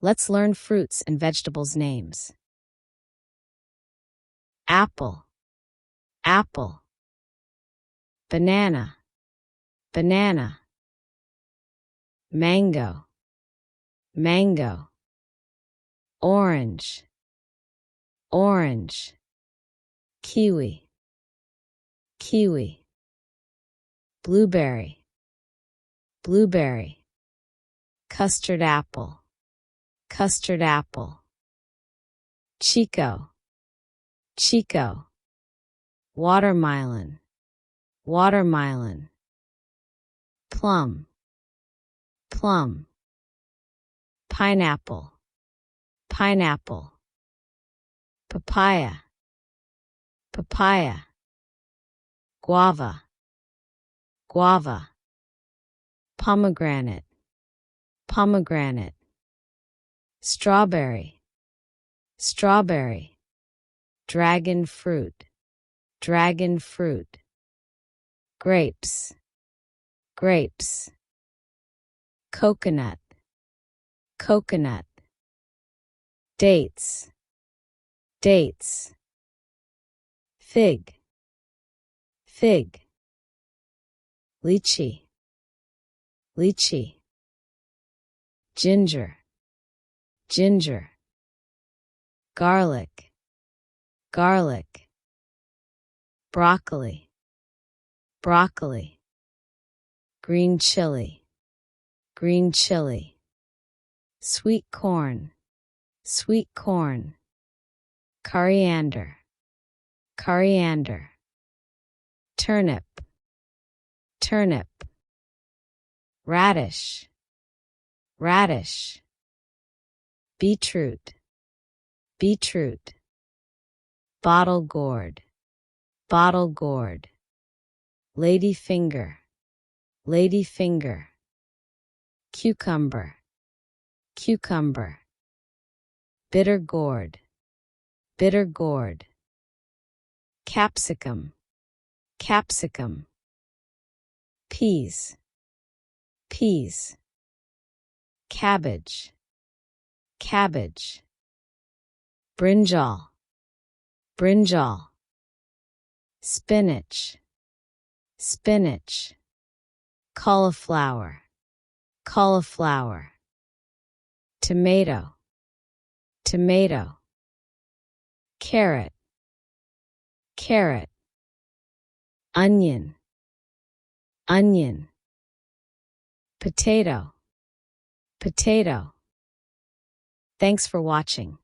Let's learn fruits and vegetables names. Apple, apple. Banana, banana. Mango, mango. Orange, orange. Kiwi, kiwi. Blueberry, blueberry. Custard apple, custard apple. Chico, chico. Watermelon, watermelon. Plum, plum. Pineapple, pineapple. Papaya, papaya. Guava, guava. Pomegranate, pomegranate. Strawberry, strawberry. Dragon fruit, dragon fruit. Grapes, grapes. Coconut, coconut. Dates, dates. Fig, fig. Lychee, lychee. Ginger, ginger. Garlic, garlic. Broccoli, broccoli. Green chili, green chili. Sweet corn, sweet corn. Coriander, coriander. Turnip, turnip. Radish, radish. Beetroot, beetroot. Bottle gourd, bottle gourd. Ladyfinger, ladyfinger. Cucumber, cucumber. Bitter gourd, bitter gourd. Capsicum, capsicum. Peas, peas. Cabbage, cabbage. Brinjal, brinjal. Spinach, spinach. Cauliflower, cauliflower. Tomato, tomato. Carrot, carrot. Onion, onion. Potato, potato. Thanks for watching.